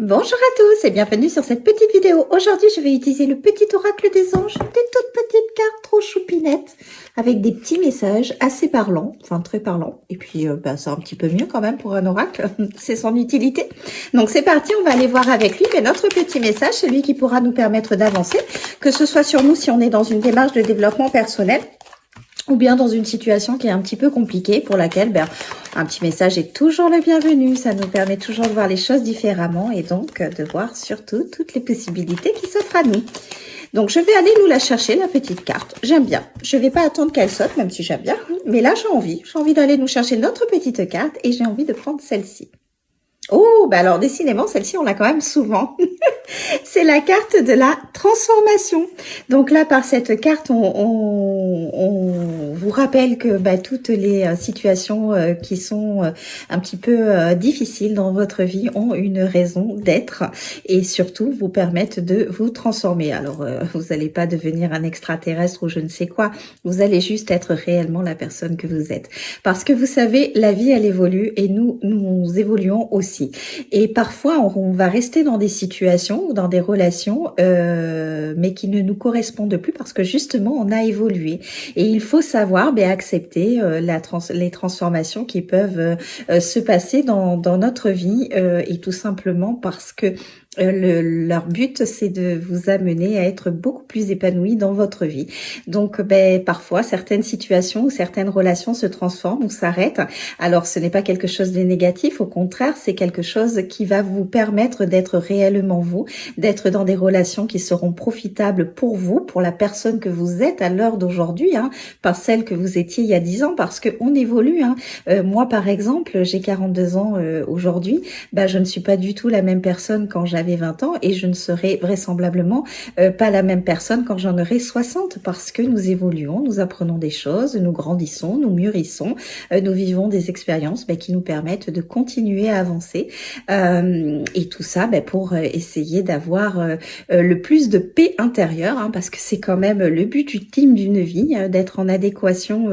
Bonjour à tous et bienvenue sur cette petite vidéo. Aujourd'hui, je vais utiliser le petit oracle des anges, des toutes petites cartes trop choupinettes avec des petits messages assez parlants, enfin très parlants. Et puis, c'est un petit peu mieux quand même pour un oracle, c'est son utilité. Donc c'est parti, on va aller voir avec lui notre petit message, celui qui pourra nous permettre d'avancer, que ce soit sur nous si on est dans une démarche de développement personnel, ou bien dans une situation qui est un petit peu compliquée pour laquelle un petit message est toujours le bienvenu. Ça nous permet toujours de voir les choses différemment et donc de voir surtout toutes les possibilités qui s'offrent à nous. Donc je vais aller nous la chercher, la petite carte. J'aime bien. Je vais pas attendre qu'elle saute, même si j'aime bien. Mais là, j'ai envie. J'ai envie d'aller nous chercher notre petite carte et j'ai envie de prendre celle-ci. Oh, bah alors décidément, celle-ci, on l'a quand même souvent. C'est la carte de la transformation. Donc là, par cette carte, on vous rappelle que toutes les situations qui sont un petit peu difficiles dans votre vie ont une raison d'être et surtout vous permettent de vous transformer. Alors, vous n'allez pas devenir un extraterrestre ou je ne sais quoi. Vous allez juste être réellement la personne que vous êtes. Parce que vous savez, la vie, elle évolue et nous évoluons aussi. Et parfois, on va rester dans des situations ou dans des relations, mais qui ne nous correspondent plus parce que justement, on a évolué. Et il faut savoir accepter les transformations qui peuvent se passer dans notre vie et tout simplement parce que leur but, c'est de vous amener à être beaucoup plus épanoui dans votre vie. Donc, parfois, certaines situations ou certaines relations se transforment ou s'arrêtent. Alors, ce n'est pas quelque chose de négatif. Au contraire, c'est quelque chose qui va vous permettre d'être réellement vous, d'être dans des relations qui seront profitables pour vous, pour la personne que vous êtes à l'heure d'aujourd'hui, pas celle que vous étiez il y a 10 ans, parce qu'on évolue. Moi, par exemple, j'ai 42 ans aujourd'hui. Je ne suis pas du tout la même personne quand j'avais 20 ans et je ne serai vraisemblablement pas la même personne quand j'en aurai 60 parce que nous évoluons, nous apprenons des choses, nous grandissons, nous mûrissons, nous vivons des expériences qui nous permettent de continuer à avancer et tout ça pour essayer d'avoir le plus de paix intérieure parce que c'est quand même le but ultime d'une vie, d'être en adéquation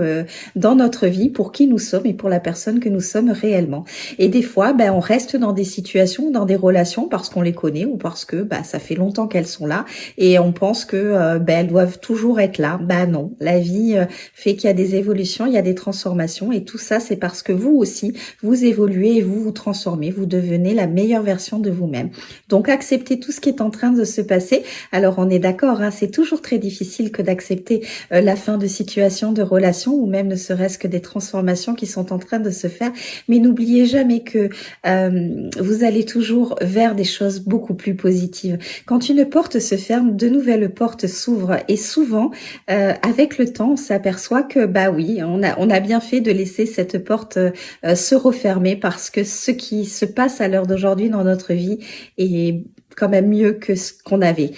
dans notre vie pour qui nous sommes et pour la personne que nous sommes réellement. Et des fois, on reste dans des situations, dans des relations parce qu'on les connaît ou parce que ça fait longtemps qu'elles sont là et on pense que elles doivent toujours être là. Non, la vie fait qu'il y a des évolutions, il y a des transformations et tout ça c'est parce que vous aussi vous évoluez et vous vous transformez, vous devenez la meilleure version de vous-même. Donc acceptez tout ce qui est en train de se passer. Alors on est d'accord, c'est toujours très difficile que d'accepter la fin de situations, de relations ou même ne serait-ce que des transformations qui sont en train de se faire. Mais n'oubliez jamais que vous allez toujours vers des choses beaucoup plus positives. Quand une porte se ferme, de nouvelles portes s'ouvrent et souvent, avec le temps, on s'aperçoit que oui, on a bien fait de laisser cette porte se refermer parce que ce qui se passe à l'heure d'aujourd'hui dans notre vie est quand même mieux que ce qu'on avait.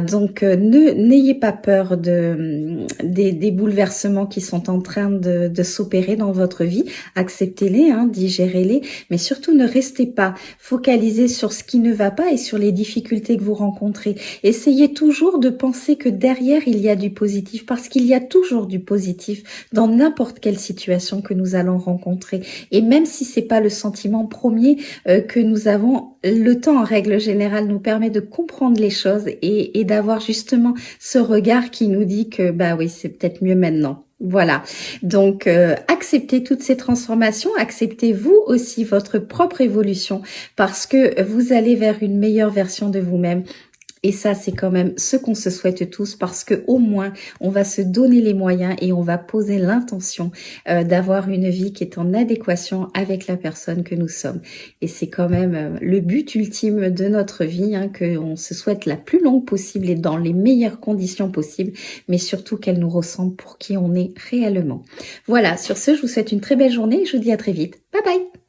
Donc, n'ayez pas peur des bouleversements qui sont en train de s'opérer dans votre vie. Acceptez-les, digérez-les, mais surtout ne restez pas focalisés sur ce qui ne va pas et sur les difficultés que vous rencontrez. Essayez toujours de penser que derrière, il y a du positif parce qu'il y a toujours du positif dans n'importe quelle situation que nous allons rencontrer. Et même si c'est pas le sentiment premier que nous avons, le temps en règle générale nous permet de comprendre les choses et d'avoir justement ce regard qui nous dit que oui, c'est peut-être mieux maintenant. Voilà, donc acceptez toutes ces transformations, acceptez vous aussi votre propre évolution parce que vous allez vers une meilleure version de vous-même. Et ça, c'est quand même ce qu'on se souhaite tous parce que au moins, on va se donner les moyens et on va poser l'intention d'avoir une vie qui est en adéquation avec la personne que nous sommes. Et c'est quand même le but ultime de notre vie, qu'on se souhaite la plus longue possible et dans les meilleures conditions possibles, mais surtout qu'elle nous ressemble pour qui on est réellement. Voilà, sur ce, je vous souhaite une très belle journée et je vous dis à très vite. Bye bye!